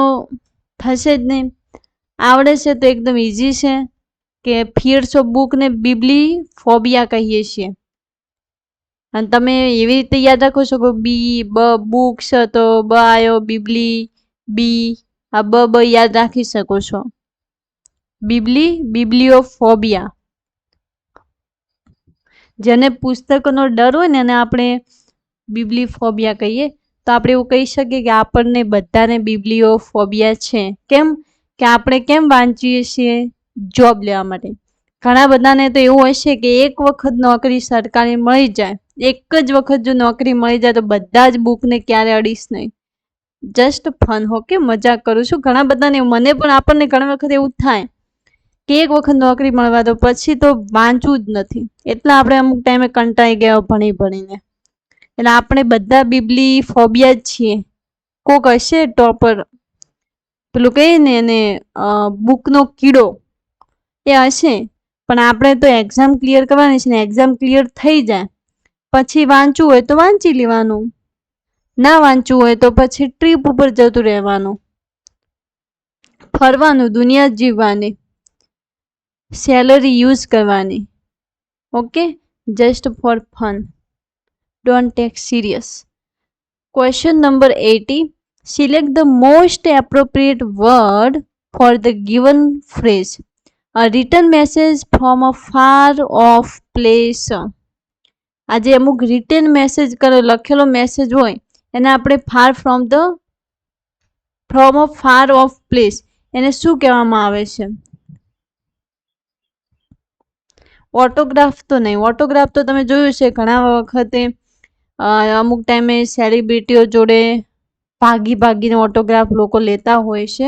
થશે જ નહીં. આવડે છે તો એકદમ ઇઝી છે કે ફિયર્સ ઓફ બુકને બિબલી ફોબિયા કહીએ છીએ. અને તમે એવી રીતે યાદ રાખો છો કે બુક્સ તો બ આયો, બિબલી બી, આ બ યાદ રાખી શકો છો. બિબ્લિયોફોબિયા. જેને પુસ્તકોનો ડર હોય ને એને આપણે બિબ્લિયોફોબિયા કહીએ. તો આપણે એવું કહી શકીએ કે આપણને બધાને બિબ્લિયોફોબિયા છે. કેમ કે આપણે કેમ વાંચીએ છીએ? જોબ લેવા માટે. ઘણા બધાને તો એવું હશે કે એક વખત નોકરી સરકારી મળી જાય, એક જ વખત જો નોકરી મળી જાય તો બધા જ બુકને ક્યારે અડીશ નહીં. જસ્ટ ફન, ઓકે, મજાક કરું છું. ઘણા બધાને, મને પણ, આપણને ઘણી વખત એવું થાય કે એક વખત નોકરી મળવા દો પછી તો વાંચવું જ નથી. એટલે આપણે અમુક ટાઈમે કંટાળી ગયા ભણીને. એટલે આપણે બધા બિબલી ફોબિયા જ છીએ. કોક હશે ટોપર, પેલું કહીએ ને એને બુકનો કીડો, એ હશે. પણ આપણે તો એક્ઝામ ક્લિયર કરવાની છે ને, એક્ઝામ ક્લિયર થઈ જાય પછી વાંચવું હોય તો વાંચી લેવાનું, ના વાંચવું હોય તો પછી ટ્રીપ ઉપર જતું રહેવાનું, ફરવાનું, દુનિયા જીવવાની, સેલરી યુઝ કરવાની. Okay, just for fun, don't take serious. Question number 80. Select the most appropriate word for the given phrase. A written message from a far off place. આ જે અમુક રિટન મેસેજ લખેલો મેસેજ હોય એને આપણે from a far of place એને શું કહેવામાં આવે છે? ઓટોગ્રાફ તો નહીં. ઓટોગ્રાફ તો તમે જોયું છે ઘણા વખતે અમુક ટાઈમે સેલિબ્રિટીઓ જોડે ભાગીને ઓટોગ્રાફ લોકો લેતા હોય છે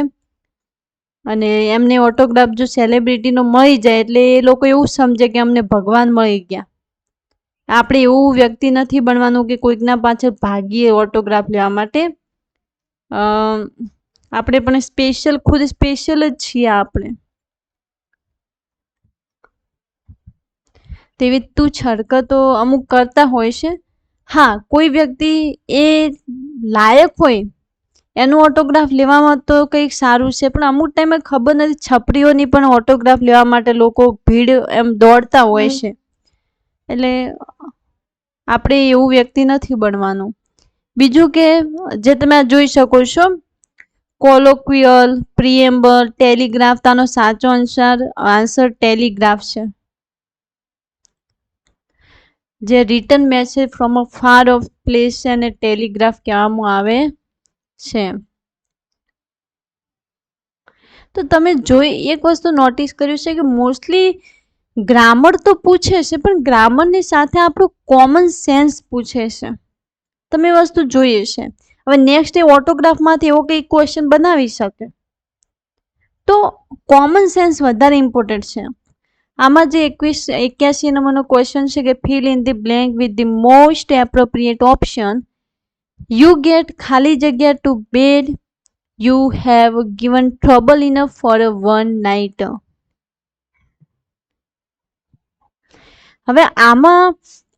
અને એમને ઓટોગ્રાફ જો સેલિબ્રિટીનો મળી જાય એટલે એ લોકો એવું સમજે કે અમને ભગવાન મળી ગયા. આપણે એવું વ્યક્તિ નથી બનવાનું કે કોઈકના પાછળ ભાગીએ ઓટોગ્રાફ લેવા માટે. આપણે પણ ખુદ સ્પેશિયલ જ છીએ આપણે. તેવી તુચ્છ હરકતો અમુક કરતા હોય છે. હા, કોઈ વ્યક્તિ એ લાયક હોય એનું ઓટોગ્રાફ લેવામાં તો કંઈક સારું છે, પણ અમુક ટાઈમે ખબર નથી છપરીઓની પણ ઓટોગ્રાફ લેવા માટે લોકો ભીડ એમ દોડતા હોય છે. એટલે આપણે એવું વ્યક્તિ નથી બનવાનું. બીજું કે જે તમે જોઈ શકો છો કોલોક્વિયલ, પ્રિએમ્બલ, ટેલિગ્રાફ. તાનો સાચો આન્સર ટેલિગ્રાફ છે. જે return message from a far of place છે અને ટેલિગ્રાફ કહેવામાં આવે છે. તો તમે એક વસ્તુ નોટિસ કર્યું છે કે મોસ્ટલી ગ્રામર તો પૂછે છે પણ ગ્રામરની સાથે આપણું કોમન સેન્સ પૂછે છે. તમે વસ્તુ જોઈએ છે. હવે નેક્સ્ટ એ ઓટોગ્રાફમાંથી એવો કંઈક ક્વેશ્ચન બનાવી શકે. તો કોમન સેન્સ વધારે ઇમ્પોર્ટન્ટ છે. આમાં જે 81 નંબરનો ક્વેશ્ચન છે કે fill in the blank with the most appropriate option. You get ખાલી જગ્યા to bed. You have given trouble enough for a one night. હવે આમાં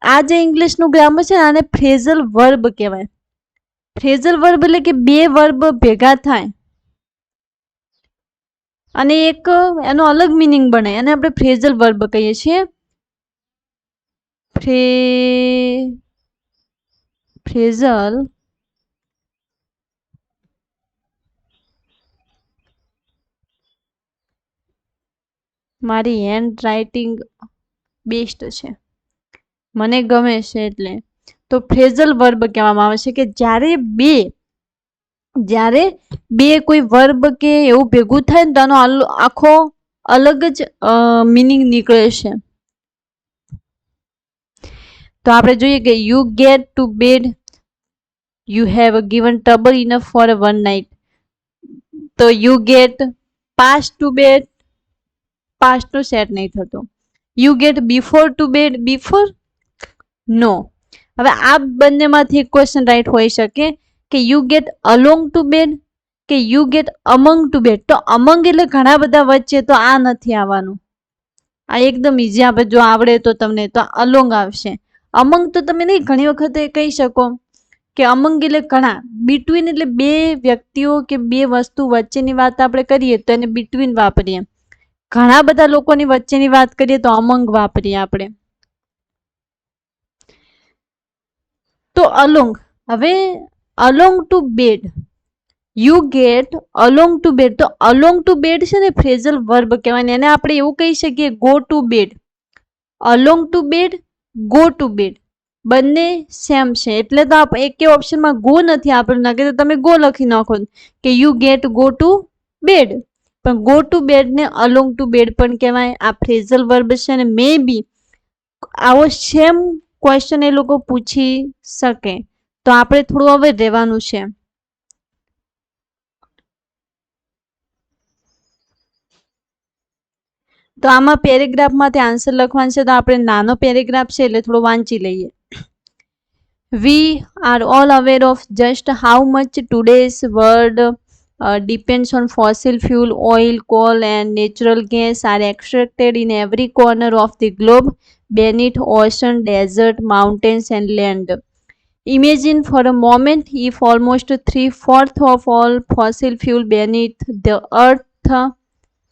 આ જે ઇંગ્લિશનું ગ્રામર છે આને ફ્રેઝલ વર્બ કહેવાય. ફ્રેઝલ વર્બ એટલે કે બે વર્બ ભેગા થાય અને એક એનો અલગ મીનિંગ બને અને આપણે ફ્રેઝલ વર્બ કહીએ છીએ. ફ્રેઝલ મારી હેન્ડ રાઇટિંગ બેસ્ટ છે, મને ગમે છે એટલે. તો ફ્રેઝલ વર્બ કહેવામાં આવે છે કે જ્યારે બે કોઈ વર્બ કે એવું ભેગું થાય ને તો આનો આખો અલગ જ મીનિંગ નીકળે છે. તો આપણે જોઈએ કે you get to bed. You have given trouble enough for a one night. તો you get past to bed, past નો સેટ નહીં થતો. You get before to bed, before નો. હવે આ બંનેમાંથી એક ક્વેશ્ચન રાઈટ હોઈ શકે કે you get along to bed કે you get among to bed. તો અમંગ એટલે ઘણા બધા વચ્ચે, તો આ નથી આવવાનું. આ એકદમ ઈઝી. આપણે જો આવડે તો તમને તો અલોંગ આવશે. અમંગ તો તમે નહીં ઘણી વખતે કહી શકો કે અમંગ એટલે ઘણા. બિટવીન એટલે બે વ્યક્તિઓ કે બે વસ્તુ વચ્ચેની વાત આપણે કરીએ તો એને બિટવીન વાપરીએ. ઘણા બધા લોકોની વચ્ચેની વાત કરીએ તો અમંગ વાપરીએ આપણે. તો અલોંગ. હવે along to bed, you get along to bed. તો અલોંગ ટુ બેડ છે ને ફ્રેઝલ વર્બ કહેવાય. એને આપણે એવું કહી શકીએ go to bed. Along to bed, go to bed બંને સેમ છે. એટલે તો એક ઓપ્શનમાં ગો નથી આપણને, નકે તો તમે ગો લખી નાખો કે you get go to bed. પણ ગો ટુ બેડ ને અલોંગ ટુ બેડ પણ કહેવાય. આ ફ્રેઝલ વર્બ છે અને મે બી આવો સેમ ક્વેશ્ચન એ લોકો પૂછી શકે. તો આપણે થોડું હવે રહેવાનું છે. તો આમાં પેરેગ્રાફમાંથી આન્સર લખવાનું છે. તો આપણે નાનો પેરેગ્રાફ છે એટલે થોડું વાંચી લઈએ. We are all aware of just how much today's world depends on fossil fuel, oil, coal and natural gas are extracted in every corner of the globe, beneath ocean, desert, mountains and land. Imagine for a moment if almost 3/4 of all fossil fuel beneath the earth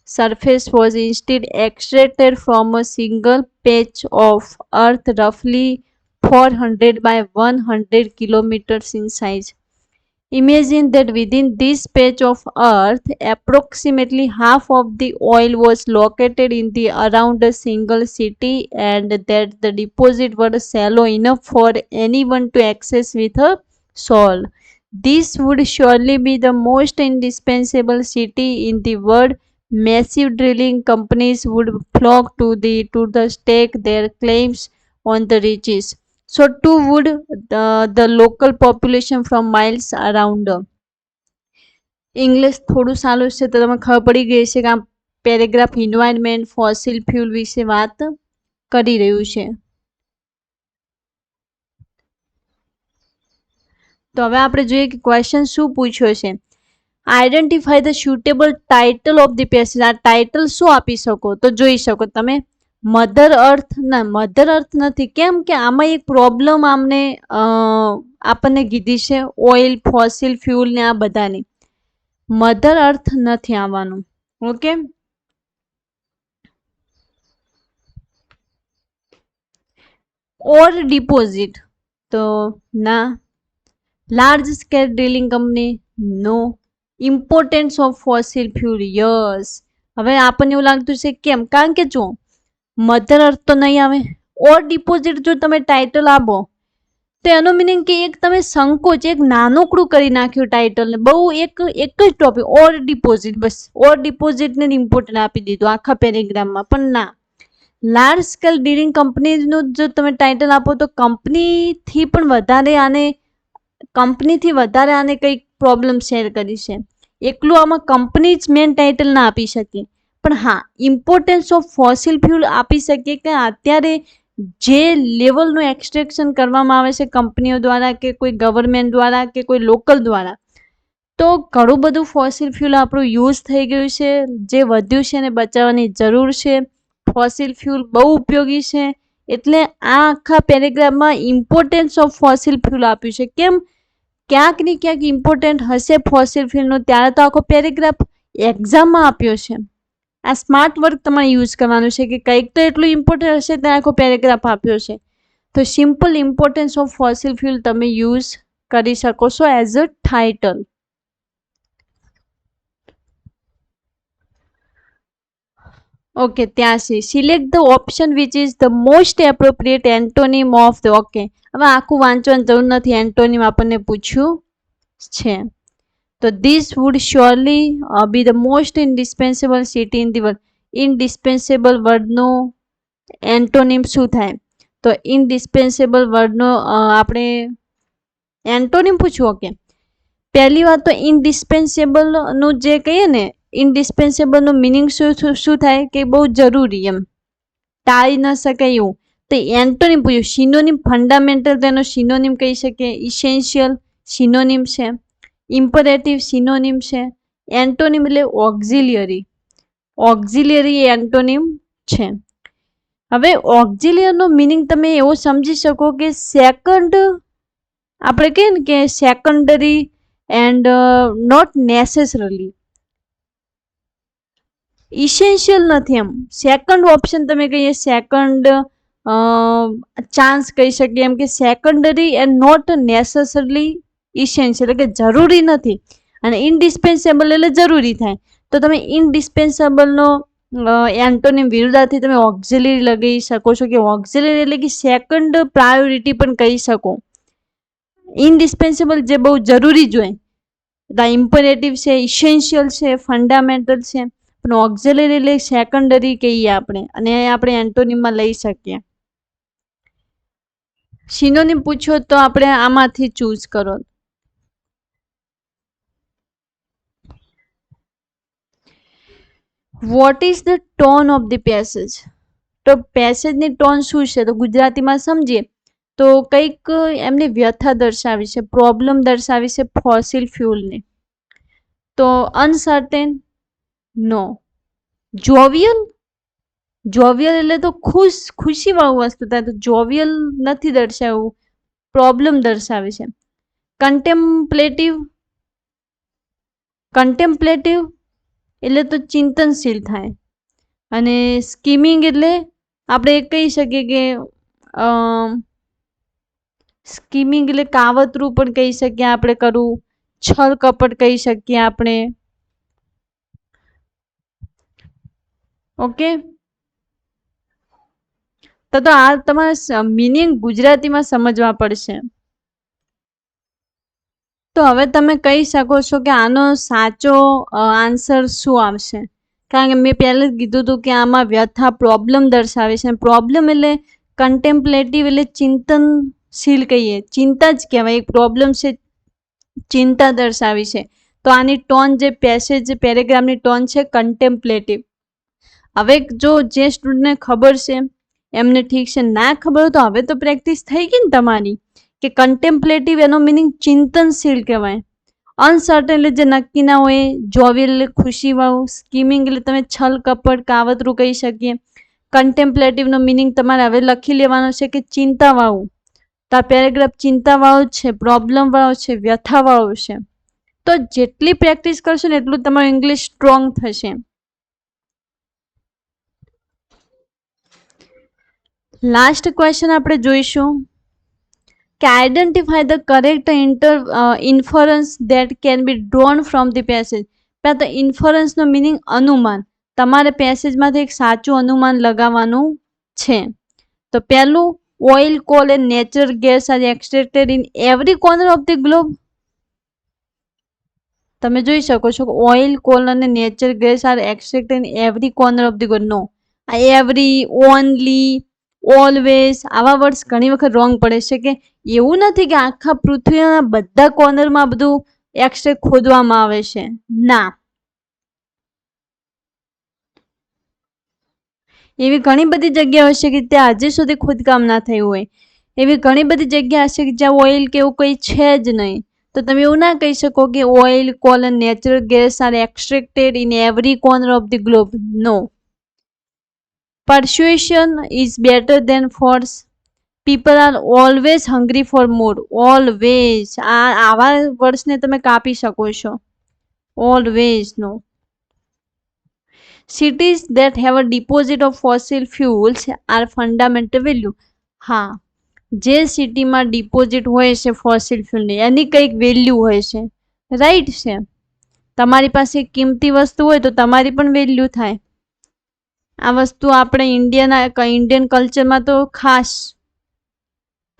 surface was instead extracted from a single patch of earth roughly 400 by 100 kilometers in size. Imagine that within this patch of earth, approximately half of the oil was located in the around a single city, and that the deposit were shallow enough for anyone to access with a shovel. This would surely be the most indispensable city in the world. Massive drilling companies would flock to the stake their claims on the ridges. So too would the local population from miles around. English થોડું સારું છે તો તમે ખબર પડી ગઈ છે કે આ પેરેગ્રાફ ઇન્વાયરમેન્ટ ફોસિલ ફ્યુલ વિશે વાત કરી રહ્યું છે. તો હવે આપણે જોઈએ કે ક્વેશ્ચન શું પૂછ્યો છે. Identify the suitable title of the passage. આ ટાઇટલ શું આપી શકો તો જોઈ શકો તમે. મધર અર્થ ના, મધર અર્થ નથી. કેમ કે આમાં એક પ્રોબ્લેમ આપણને કીધી છે ઓઇલ ફોસિલ ફ્યુલ ને આ બધાની. મધર અર્થ નથી આવવાનું. ઓકે, ઓર ડિપોઝિટ તો ના. લાર્જ સ્કેલ ડ્રિલિંગ કંપની નો. Importance of fossil fuel yes. હવે આપણને એવું લાગતું છે કેમ, કારણ કે જો મધર અર્થ તો નહીં આવે. ઓર ડિપોઝિટ જો તમે ટાઇટલ આપો તો એનો મિનિંગ કે એક તમે સંકોચ, એક નાનકડું કરી નાખ્યું ટાઇટલને. બહુ એક જ ટોપિક ઓર ડિપોઝિટ, બસ ઓર ડિપોઝિટને ઇમ્પોર્ટન્ટ આપી દીધું આખા પેરેગ્રાફમાં. પણ ના, લાર્જ સ્કેલ ડીલિંગ કંપનીનું જો તમે ટાઇટલ આપો તો કંપનીથી વધારે આને કંઈક પ્રોબ્લેમ શેર કરી છે. એકલું આમાં કંપની જ મેન ટાઇટલ ના આપી શકીએ, પણ હા ઇમ્પોર્ટન્સ ઓફ ફોસિલ ફ્યુલ આપી શકીએ કે અત્યારે જે લેવલનું એક્સટ્રેક્શન કરવામાં આવે છે કંપનીઓ દ્વારા કે કોઈ ગવર્મેન્ટ દ્વારા કે કોઈ લોકલ દ્વારા, તો ઘણું બધું ફોસિલ ફ્યુલ આપણું યુઝ થઈ ગયું છે. જે વધ્યું છે એને બચાવવાની જરૂર છે. ફોસિલ ફ્યુલ બહુ ઉપયોગી છે. એટલે આ આખા પેરેગ્રાફમાં ઇમ્પોર્ટન્સ ઓફ ફોસિલ ફ્યુલ આપ્યું છે. કેમ, ક્યાંક ને ક્યાંક ઇમ્પોર્ટન્ટ હશે ફોસિલ ફ્યુલનું, ત્યારે તો આખો પેરેગ્રાફ એક્ઝામમાં આપ્યો છે. આ સ્માર્ટ વર્ક તમારે યુઝ કરવાનું છે કે કંઈક તો એટલું ઇમ્પોર્ટન્ટ હશે ત્યાં આખો પેરેગ્રાફ આપ્યો છે. તો simple importance of fossil fuel તમે યુઝ કરી શકો છો એઝ અ ટાઇટલ. ઓકે, ત્યાં છે select the option which is the most appropriate antonym of the. Okay, હવે આખું વાંચવાની જરૂર નથી, એન્ટોનિમ આપણને પૂછ્યું છે. તો this would surely be the most indispensable city in the world. Indispensable વર્ડનો એન્ટોનિમ શું થાય? તો ઇન્ડિસ્પેન્સેબલ વર્ડનો આપણે એન્ટોનિમ પૂછ્યું. ઓકે, પહેલી વાત તો ઇન્ડિસ્પેન્સેબલનું જે કહીએ ને, ઇન્ડિસ્પેન્સેબલનું મિનિંગ શું થાય કે બહુ જરૂરી, એમ ટાળી ન શકાય એવું. તો એન્ટોનિમ પૂછ્યું. સિનોનિમ, ફંડામેન્ટલ તેનો સિનોનિમ કહી શકીએ. ઇસેન્શિયલ સિનોનિમ છે. ઇમ્પરેટિવ સિનોનિમ છે. એન્ટોનિમ એટલે ઓક્ઝિલિયરી. ઓક્ઝિલિયરી એન્ટોનિમ છે. હવે ઓક્ઝિલિયરનો મિનિંગ તમે એવો સમજી શકો કે સેકન્ડ, આપણે કહીએ ને કે સેકન્ડરી એન્ડ નોટ નેસેસરલી. ઇસેન્શિયલ નથી એમ. સેકન્ડ ઓપ્શન તમે કહીએ, સેકન્ડ ચાન્સ કહી શકીએ એમ, કે સેકન્ડરી એન્ડ નોટ નેસેસરલી ઇસેન્શિયલ એટલે કે જરૂરી નથી. અને ઇન્ડિસ્પેન્સેબલ એટલે જરૂરી થાય. તો તમે ઇન્ડિસ્પેન્સેબલનો એન્ટોનિમ વિરુદ્ધાર્થી તમે ઓક્ઝિલરી લગાવી શકો છો કે ઓક્ઝિલરી એટલે કે સેકન્ડ પ્રાયોરિટી પણ કહી શકો. ઇન્ડિસ્પેન્સેબલ જે બહુ જરૂરી જ હોય, ઇમ્પરેટિવ છે, ઇસેન્શિયલ છે, ફંડામેન્ટલ છે. પણ ઓક્ઝિલરી એટલે સેકન્ડરી કહીએ આપણે, અને આપણે એન્ટોનિમમાં લઈ શકીએ. સિનોનિમ પૂછો તો આપણે આમાંથી ચૂઝ કરો. What is the tone of the passage? તો પેસેજની ટોન શું છે તો ગુજરાતીમાં સમજીએ તો કંઈક એમની વ્યથા દર્શાવી છે, પ્રોબ્લેમ દર્શાવી છે ફોસિલ ફ્યુલની. તો અનસર્ટેન નો. જોવિયલ, જોવિયલ એટલે તો ખુશી વાળું વસ્તુ થાય, તો જોવિયલ નથી દર્શાવ્યું, પ્રોબ્લેમ દર્શાવે છે. કન્ટેમ્પ્લેટિવ, કન્ટેમ્પ્લેટિવ એટલે તો ચિંતનશીલ થાય. અને સ્કીમિંગ એટલે આપણે કહી શકીએ કે સ્કીમિંગ એટલે કાવતરું પણ કહી શકીએ આપણે કરવું. છલ કપટ કહી શકીએ આપણે. ઓકે, તો આ તમારે મિનિંગ ગુજરાતીમાં સમજવા પડશે. તો હવે તમે કહી શકો છો કે આનો સાચો આન્સર શું આવશે. કારણ કે મેં પહેલા જ કીધું હતું કે આમાં વ્યથા પ્રોબ્લેમ દર્શાવે છે. પ્રોબ્લેમ એટલે કન્ટેમ્પલેટિવ એટલે ચિંતનશીલ કહીએ, ચિંતા જ કહેવાય. એક પ્રોબ્લેમ છે, ચિંતા દર્શાવી છે. તો આની ટોન જે પેસેજ પેરેગ્રાફની ટોન છે કન્ટેમ્પલેટિવ. હવે જો જે સ્ટુડન્ટને ખબર છે એમને ઠીક છે, ના ખબર હોય તો હવે તો પ્રેક્ટિસ થઈ ગઈ ને તમારી કે કન્ટેમ્પલેટિવ એનો મિનિંગ ચિંતનશીલ કહેવાય. અનસર્ટન એટલે જે નક્કી ના હોય, જોવિયલ એટલે ખુશીવાળું, સ્કીમિંગ એટલે તમે છલ કપટ કાવતરું કહી શકીએ. કન્ટેમ્પલેટિવનો મિનિંગ તમારે હવે લખી લેવાનો છે કે ચિંતાવાળું. તો આ પેરેગ્રાફ ચિંતાવાળો છે, પ્રોબ્લેમવાળો છે, વ્યથાવાળો છે. તો જેટલી પ્રેક્ટિસ કરશો ને એટલું તમારું ઇંગ્લિશ સ્ટ્રોંગ થશે. લાસ્ટ ક્વેશ્ચન આપણે જોઈશું કે identify the correct inference that can be drone from the passage. પહેલાં તો ઇન્ફરન્સનો મિનિંગ અનુમાન. તમારે પેસેજમાંથી એક સાચું અનુમાન લગાવવાનું છે. તો પહેલું, oil, coal and natural gas are extracted in every corner of the globe. તમે જોઈ શકો છો કે ઓઇલ, કોલ અને natural gas are extracted in every corner of the globe. No, આ એવરી, ઓનલી, ઓલવેઝ આવા વર્ડ્સ ઘણી વખત રોંગ પડે છે કે એવું નથી કે આખા પૃથ્વીના બધા કોર્નરમાં બધું એક્સટ્રેક્ટ ખોદવામાં આવે છે. ના, એવી ઘણી બધી જગ્યાઓ હશે કે ત્યાં હજી સુધી ખોદકામ ના થયું હોય. એવી ઘણી બધી જગ્યા હશે કે જ્યાં ઓઇલ કે એવું કંઈ છે જ નહીં. તો તમે એવું ના કહી શકો કે oil, coal and natural gas are extracted in every corner of the globe. No. Persuasion is better than force. People are always hungry for more. Always. આવા વર્ડ્સને તમે કાપી શકો છો. Always. No. Cities that have a deposit of fossil fuels are fundamental value. હા, જે સિટીમાં deposit હોય છે ફોસિલ ફ્યુલની એની કંઈક વેલ્યુ હોય છે. રાઈટ છે. તમારી પાસે કિંમતી વસ્તુ હોય તો તમારી પણ વેલ્યુ થાય. આ વસ્તુ આપણે ઇન્ડિયન કલ્ચરમાં તો ખાસ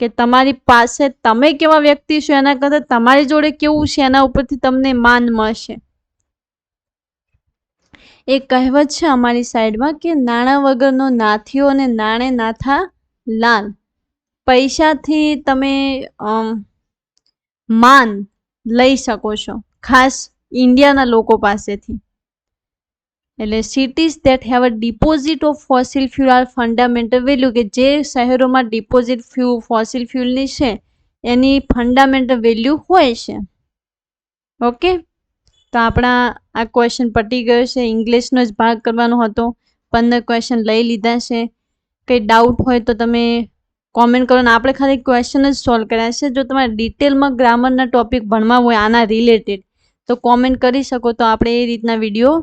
કે તમારી પાસે તમે કેવા વ્યક્તિ છો એના કરતાં તમારી જોડે કેવું છે એના ઉપરથી તમને માન મળશે. એક કહેવત છે અમારી સાઈડમાં કે નાણાં વગરનો નાથિયો અને નાણે નાથા લાલ. પૈસાથી તમે માન લઈ શકો છો, ખાસ ઇન્ડિયાના લોકો પાસેથી. એટલે cities that have a deposit of fossil fuel are fundamental value, કે જે શહેરોમાં ડિપોઝિટ ફોસિલ ફ્યુલની છે એની ફંડામેન્ટલ વેલ્યુ હોય છે. ઓકે, તો આપણા આ ક્વેશ્ચન પતી ગયો છે. ઇંગ્લિશનો જ ભાગ કરવાનો હતો. 15 ક્વેશ્ચન લઈ લીધા છે. કંઈ ડાઉટ હોય તો તમે કોમેન્ટ કરો. ને આપણે ખાલી ક્વેશ્ચન જ સોલ્વ કર્યા છે. જો તમારે ડિટેલમાં ગ્રામરના ટોપિક ભણવા હોય આના રિલેટેડ તો કોમેન્ટ કરી શકો, તો આપણે એ રીતના વિડીયો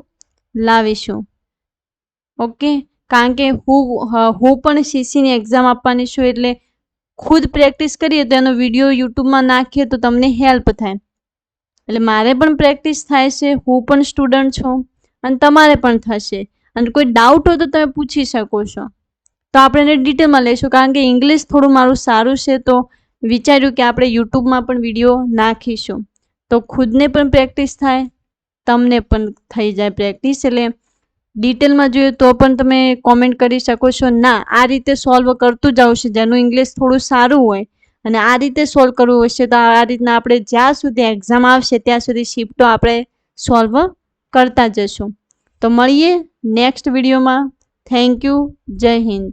લાવીશું. ઓકે, કારણ કે હું પણ સીસીની એક્ઝામ આપવાની છું, એટલે ખુદ પ્રેક્ટિસ કરીએ તો એનો વિડીયો યુટ્યુબમાં નાખીએ તો તમને હેલ્પ થાય. એટલે મારે પણ પ્રેક્ટિસ થાય છે, હું પણ સ્ટુડન્ટ છું અને તમારે પણ થશે. અને કોઈ ડાઉટ હોય તો તમે પૂછી શકો છો. તો આપણે એને ડિટેલમાં લઈશું, કારણ કે ઇંગ્લિશ થોડું મારું સારું છે તો વિચાર્યું કે આપણે યુટ્યુબમાં પણ વિડીયો નાખીશું તો ખુદને પણ પ્રેક્ટિસ થાય, તમને પણ થઈ જાય પ્રેક્ટિસ. એટલે ડિટેલમાં જોઈએ તો પણ તમે કોમેન્ટ કરી શકો છો. ના, આ રીતે સોલ્વ કરતું જ આવશે જેનું ઇંગ્લિશ થોડું સારું હોય, અને આ રીતે સોલ્વ કરવું હશે તો આ રીતના આપણે જ્યાં સુધી એક્ઝામ આવશે ત્યાં સુધી શિફ્ટો આપણે સોલ્વ કરતા જશું. તો મળીએ નેક્સ્ટ વિડીયોમાં. Thank you. જય હિન્દ.